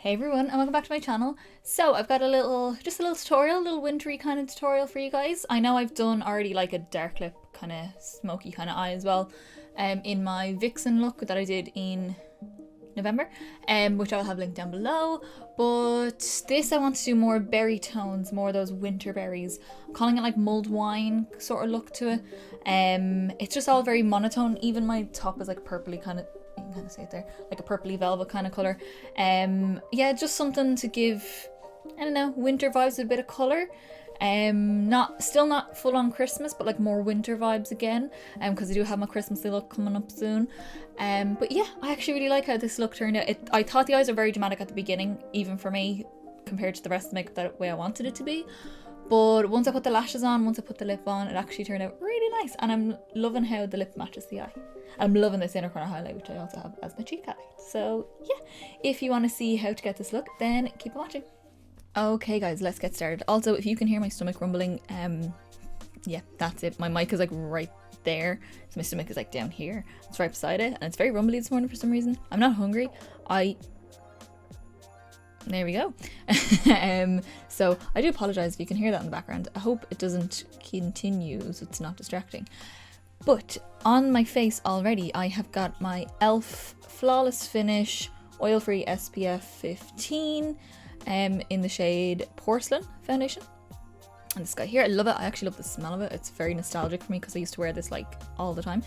Hey everyone, and welcome back to my channel. So I've got a little tutorial, a little wintry kind of tutorial for you guys. I know I've done already like a dark lip kind of smoky kind of eye as well in my Vixen look that I did in November, which I'll have linked down below. But this I want to do more berry tones, more of those winter berries. I'm calling it like mulled wine sort of look to it. It's just all very monotone. Even my top is like purpley kind of, you can kind of see it there, like a purpley velvet kind of colour. Yeah, just something to give, I don't know, winter vibes with a bit of colour. Still not full on Christmas, but like more winter vibes again, because I do have my Christmassy look coming up soon. But yeah, I actually really like how this look turned out. I thought the eyes were very dramatic at the beginning, even for me, compared to the rest of the makeup that way I wanted it to be. But once I put the lashes on, once I put the lip on, it actually turned out really nice, and I'm loving how the lip matches the eye. I'm loving this inner corner highlight, which I also have as my cheek highlight. So yeah, if you want to see how to get this look, then keep watching. Okay guys, let's get started. Also, if you can hear my stomach rumbling, yeah, that's it. My mic is like right there, so my stomach is like down here. It's right beside it, and it's very rumbly this morning for some reason. I'm not hungry. There we go. So I do apologize if you can hear that in the background. I hope it doesn't continue so it's not distracting. But on my face already, I have got my e.l.f. Flawless Finish Oil-Free SPF 15 in the shade Porcelain foundation. And this guy here, I love it. I actually love the smell of it. It's very nostalgic for me because I used to wear this like all the time.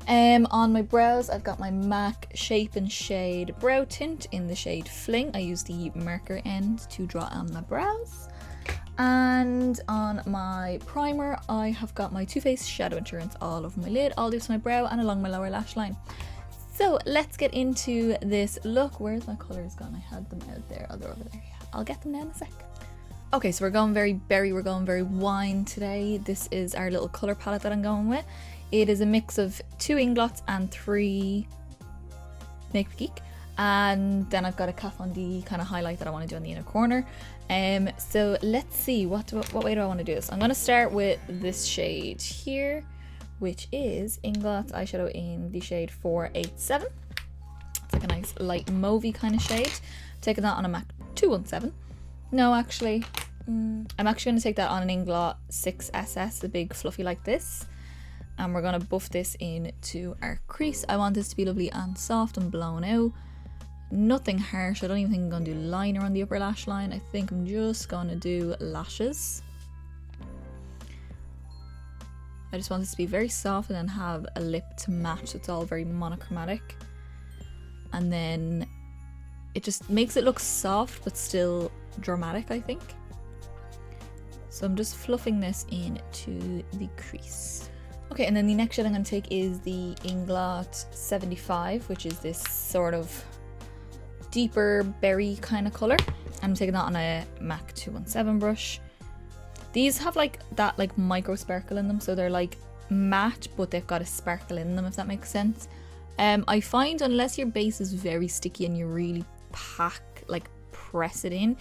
On my brows, I've got my MAC Shape and Shade Brow Tint in the shade Fling. I use the marker end to draw on my brows. And on my primer, I have got my Too Faced Shadow Insurance all over my lid, all this my brow and along my lower lash line. So let's get into this look. Where's my colours gone? I had them out there. Oh, they're over there. Yeah, I'll get them now in a sec. Okay, so we're going very berry, we're going very wine today. This is our little colour palette that I'm going with. It is a mix of 2 Inglots and 3 Makeup Geek. And then I've got a Kat Von D kind of highlight that I want to do in the inner corner. So let's see, what way do I want to do this? I'm going to start with this shade here, which is Inglot Eyeshadow in the shade 487. It's like a nice light mauvey kind of shade. I'm taking that on a MAC 217. No, actually, I'm actually going to take that on an Inglot 6SS, the big fluffy like this. And we're going to buff this into our crease. I want this to be lovely and soft and blown out. Nothing harsh. I don't even think I'm going to do liner on the upper lash line. I think I'm just going to do lashes. I just want this to be very soft and then have a lip to match, so it's all very monochromatic. And then it just makes it look soft but still dramatic, I think. So I'm just fluffing this into the crease. Okay, and then the next shade I'm going to take is the Inglot 75, which is this sort of deeper berry kind of colour. I'm taking that on a MAC 217 brush. These have like that like micro sparkle in them, so they're like matte but they've got a sparkle in them, if that makes sense. I find unless your base is very sticky and you really press it in,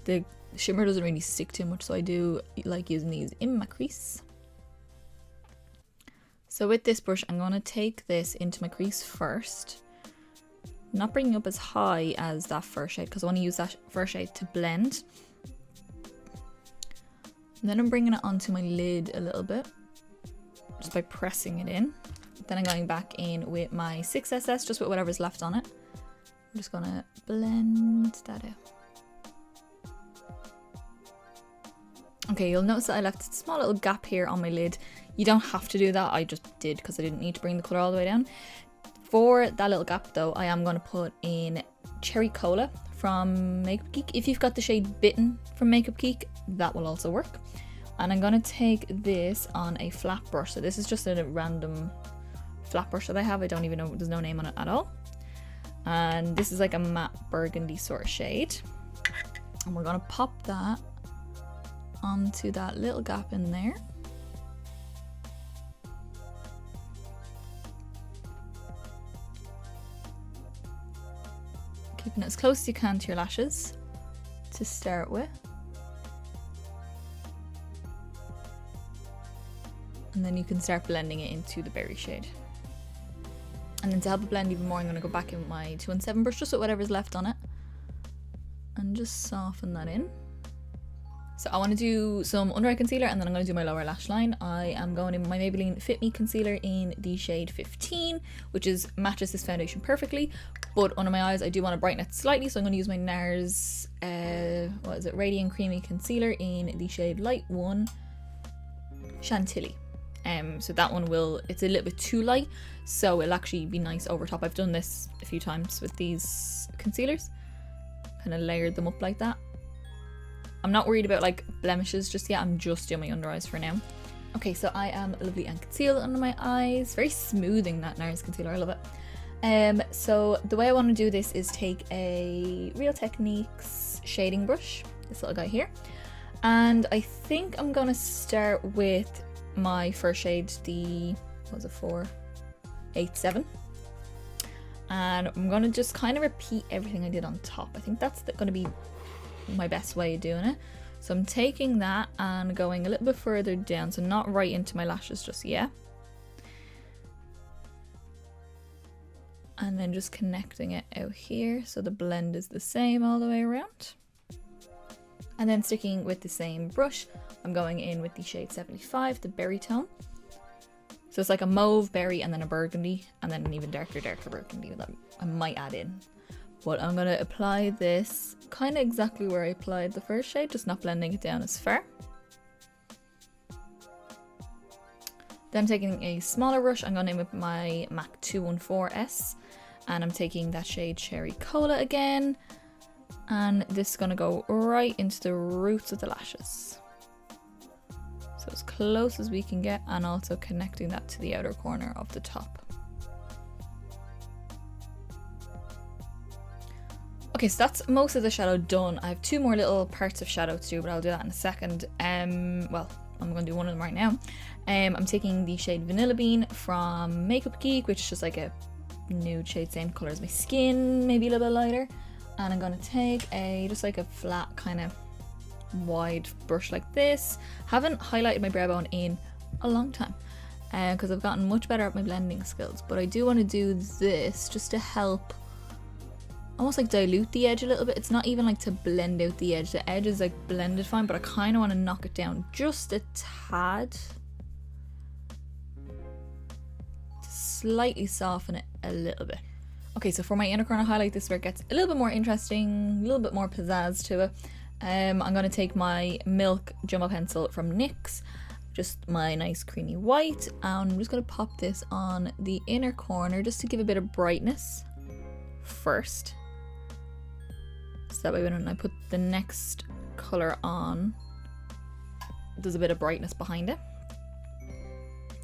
the shimmer doesn't really stick too much, so I do like using these in my crease. So with this brush, I'm going to take this into my crease first. Not bringing up as high as that first shade because I want to use that first shade to blend. And then I'm bringing it onto my lid a little bit, just by pressing it in. Then I'm going back in with my 6SS, just with whatever's left on it. I'm just going to blend that out. Okay, you'll notice that I left a small little gap here on my lid. You don't have to do that, I just did because I didn't need to bring the colour all the way down. For that little gap though, I am going to put in Cherry Cola from Makeup Geek. If you've got the shade Bitten from Makeup Geek, that will also work. And I'm going to take this on a flat brush. So this is just a random flat brush that I have. I don't even know, there's no name on it at all. And this is like a matte burgundy sort of shade. And we're going to pop that onto that little gap in there. Keeping it as close as you can to your lashes to start with. And then you can start blending it into the berry shade. And then to help it blend even more, I'm going to go back in with my 217 brush, just with whatever's left on it. and just soften that in. So I want to do some under eye concealer and then I'm going to do my lower lash line. I am going in with my Maybelline Fit Me Concealer in the shade 15, which matches this foundation perfectly. But under my eyes, I do want to brighten it slightly, so I'm going to use my NARS, Radiant Creamy Concealer in the shade Light 1, Chantilly. So that one it's a little bit too light, so it'll actually be nice over top. I've done this a few times with these concealers, kind of layered them up like that. I'm not worried about like blemishes just yet, I'm just doing my under eyes for now. Okay, so I am lovely and concealed under my eyes. Very smoothing, that NARS concealer, I love it. So the way I want to do this is take a Real Techniques shading brush, this little guy here, and I think I'm gonna start with my first shade, the, what was it, 487, and I'm gonna just kind of repeat everything I did on top. I think that's gonna be my best way of doing it. So I'm taking that and going a little bit further down, so not right into my lashes just yet, and then just connecting it out here so the blend is the same all the way around. And then sticking with the same brush, I'm going in with the shade 75, the berry tone. So it's like a mauve, berry, and then a burgundy, and then an even darker burgundy that I might add in. But I'm gonna apply this kind of exactly where I applied the first shade, just not blending it down as far. Then I'm taking a smaller brush, I'm going in with my MAC 214S, and I'm taking that shade Cherry Cola again, and this is gonna go right into the roots of the lashes. So as close as we can get, and also connecting that to the outer corner of the top. Okay, so that's most of the shadow done. I have two more little parts of shadow to do, but I'll do that in a second. Well, I'm going to do one of them right now. I'm taking the shade Vanilla Bean from Makeup Geek, which is just like a nude shade, same color as my skin, maybe a little bit lighter. And I'm going to take just like a flat kind of wide brush like this. Haven't highlighted my brow bone in a long time because I've gotten much better at my blending skills, but I do want to do this just to help almost like dilute the edge a little bit. It's not even like to blend out the edge. The edge is like blended fine, but I kind of want to knock it down just a tad to slightly soften it a little bit. Okay, so for my inner corner highlight, this is where it gets a little bit more interesting, a little bit more pizzazz to it. I'm going to take my Milk Jumbo Pencil from NYX, just my nice creamy white, and I'm just going to pop this on the inner corner just to give a bit of brightness first. So that way when I put the next colour on, there's a bit of brightness behind it.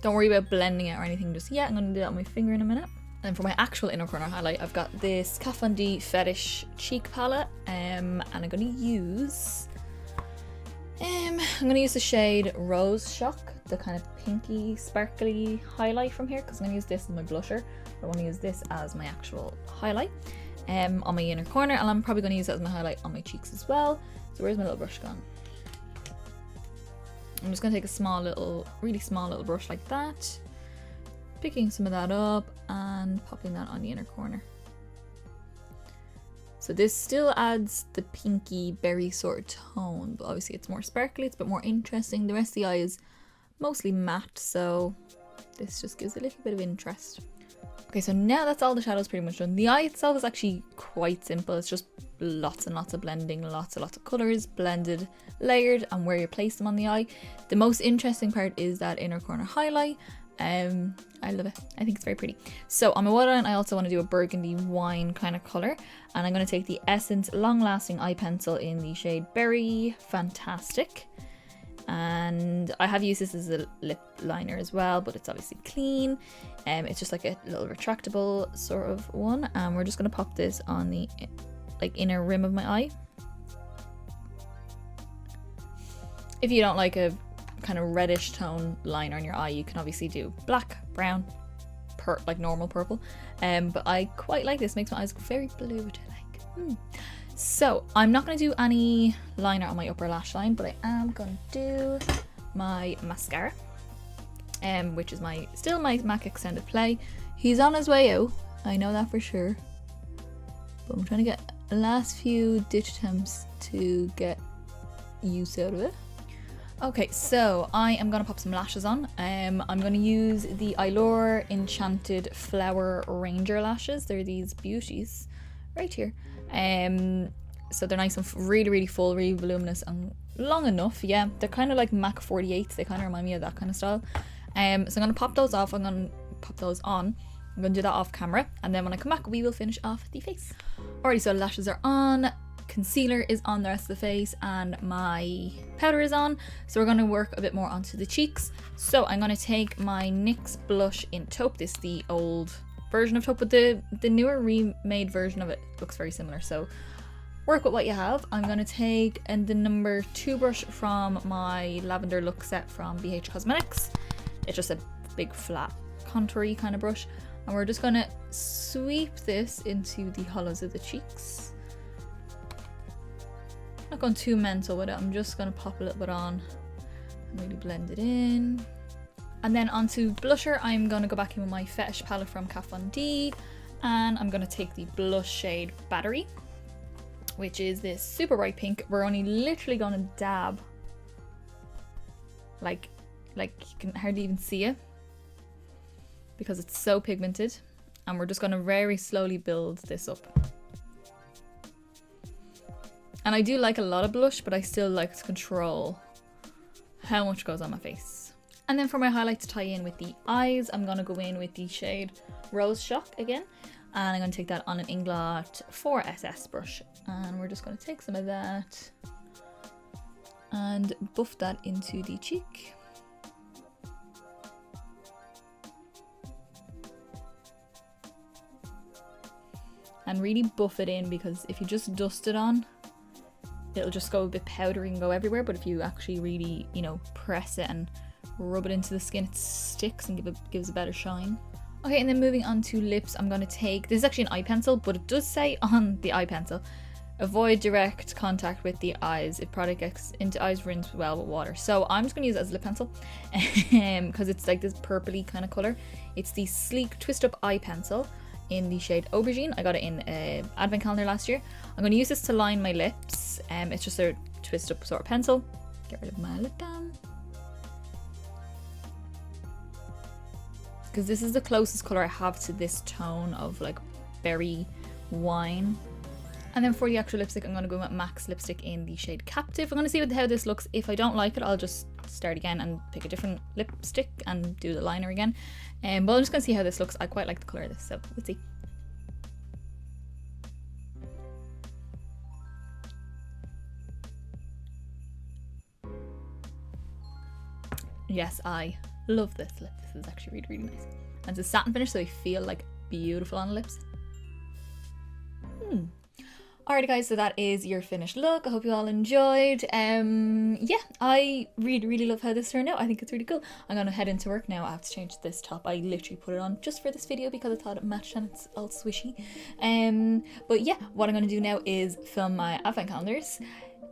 Don't worry about blending it or anything just yet. I'm going to do that on my finger in a minute. And for my actual inner corner highlight, I've got this Kat Von D Fetish cheek palette, and I'm going to use the shade Roseshock, the kind of pinky sparkly highlight from here, because I'm going to use this as my blusher. I want to use this as my actual highlight on my inner corner, and I'm probably going to use that as my highlight on my cheeks as well. So where's my little brush gone? I'm just going to take a really small little brush like that, picking some of that up and popping that on the inner corner. So this still adds the pinky berry sort of tone, but obviously it's more sparkly, it's a bit more interesting. The rest of the eye is mostly matte, so this just gives a little bit of interest. Okay, so now that's all the shadows pretty much done. The eye itself is actually quite simple. It's just lots and lots of blending, lots of colors, blended, layered, and where you place them on the eye. The most interesting part is that inner corner highlight. I love it. I think it's very pretty. So on my waterline, I also want to do a burgundy wine kind of color, and I'm going to take the Essence Long Lasting Eye Pencil in the shade Berry Fantastic. And I have used this as a lip liner as well, but it's obviously clean. It's just like a little retractable sort of one, and we're just going to pop this on the inner rim of my eye. If you don't like a kind of reddish tone liner on your eye, you can obviously do black, brown, like normal purple, but I quite like this. Makes my eyes very blue, which I like. So I'm not going to do any liner on my upper lash line, but I am going to do my mascara, which is still my MAC Extended Play. He's on his way out, I know that for sure, but I'm trying to get last few ditch attempts to get use out of it. Okay, so I am gonna pop some lashes on. I'm gonna use the Eylure Enchanted Flower Ranger lashes. They're these beauties right here. So they're nice and really full, really voluminous and long enough. Yeah, they're kind of like MAC 48s. They kind of remind me of that kind of style. So I'm gonna pop those off. I'm gonna pop those on. I'm gonna do that off camera, and then when I come back, we will finish off the face. Alrighty, so lashes are on. Concealer is on the rest of the face, and my powder is on, so we're going to work a bit more onto the cheeks. So I'm going to take my NYX Blush in Taupe. This is the old version of Taupe, but the newer remade version of it looks very similar, so work with what you have. I'm going to take the number 2 brush from my Lavender Look set from BH Cosmetics. It's just a big flat contoury kind of brush, and we're just going to sweep this into the hollows of the cheeks. Not going too mental with it, I'm just going to pop a little bit on and really blend it in. And then onto blusher, I'm going to go back in with my Fetish palette from Kat Von D, and I'm going to take the blush shade Battery, which is this super bright pink. We're only literally going to dab, like you can hardly even see it because it's so pigmented, and we're just going to very slowly build this up. And I do like a lot of blush, but I still like to control how much goes on my face. And then for my highlight to tie in with the eyes, I'm going to go in with the shade Roseshock again. And I'm going to take that on an Inglot 4SS brush. And we're just going to take some of that and buff that into the cheek. And really buff it in, because if you just dust it on, it'll just go a bit powdery and go everywhere, but if you actually really, you know, press it and rub it into the skin, it sticks and gives a better shine. Okay, and then moving on to lips, I'm going to take, this is actually an eye pencil, but it does say on the eye pencil, avoid direct contact with the eyes. If product gets into eyes, rinse well with water. So I'm just going to use it as a lip pencil because it's like this purpley kind of colour. It's the Sleek Twist Up Eye Pencil in the shade Aubergine. I got it in advent calendar last year. I'm going to use this to line my lips. It's just a twist up sort of pencil. Get rid of my lip balm, because this is the closest colour I have to this tone of like berry wine. And then for the actual lipstick, I'm going to go with MAC's lipstick in the shade Captive. I'm going to see how this looks. If I don't like it, I'll just start again and pick a different lipstick and do the liner again. But I'm just going to see how this looks. I quite like the colour of this, so let's see. Yes, I love this lip. This is actually really nice. And it's a satin finish, so they feel like beautiful on the lips. Alrighty guys, so that is your finished look. I hope you all enjoyed. Yeah, I really love how this turned out. I think it's really cool. I'm gonna head into work now. I have to change this top. I literally put it on just for this video because I thought it matched and it's all swishy. But yeah, what I'm gonna do now is film my advent calendars.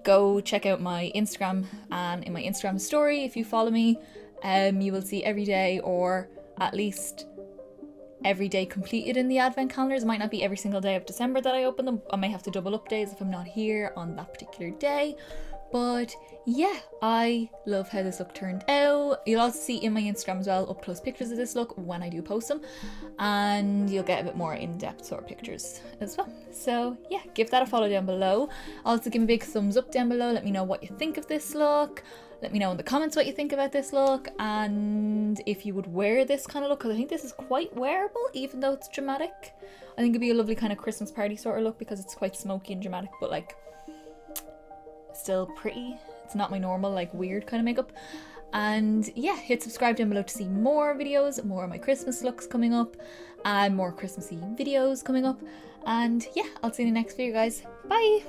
Go check out my Instagram, and in my Instagram story, if you follow me, you will see every day, or at least every day completed in the advent calendars. It might not be every single day of December that I open them. I may have to double up days if I'm not here on that particular day. But yeah, I love how this look turned out. You'll also see in my Instagram as well up close pictures of this look when I do post them, and you'll get a bit more in-depth sort of pictures as well. So yeah, give that a follow down below. Also give me a big thumbs up down below. Let me know what you think of this look. Let me know in the comments what you think about this look, and if you would wear this kind of look, because I think this is quite wearable even though it's dramatic. I think it'd be a lovely kind of Christmas party sort of look because it's quite smoky and dramatic, but like still pretty. It's not my normal like weird kind of makeup. And yeah, hit subscribe down below to see more videos, more of my Christmas looks coming up, and more Christmassy videos coming up. And yeah, I'll see you in the next video guys. Bye!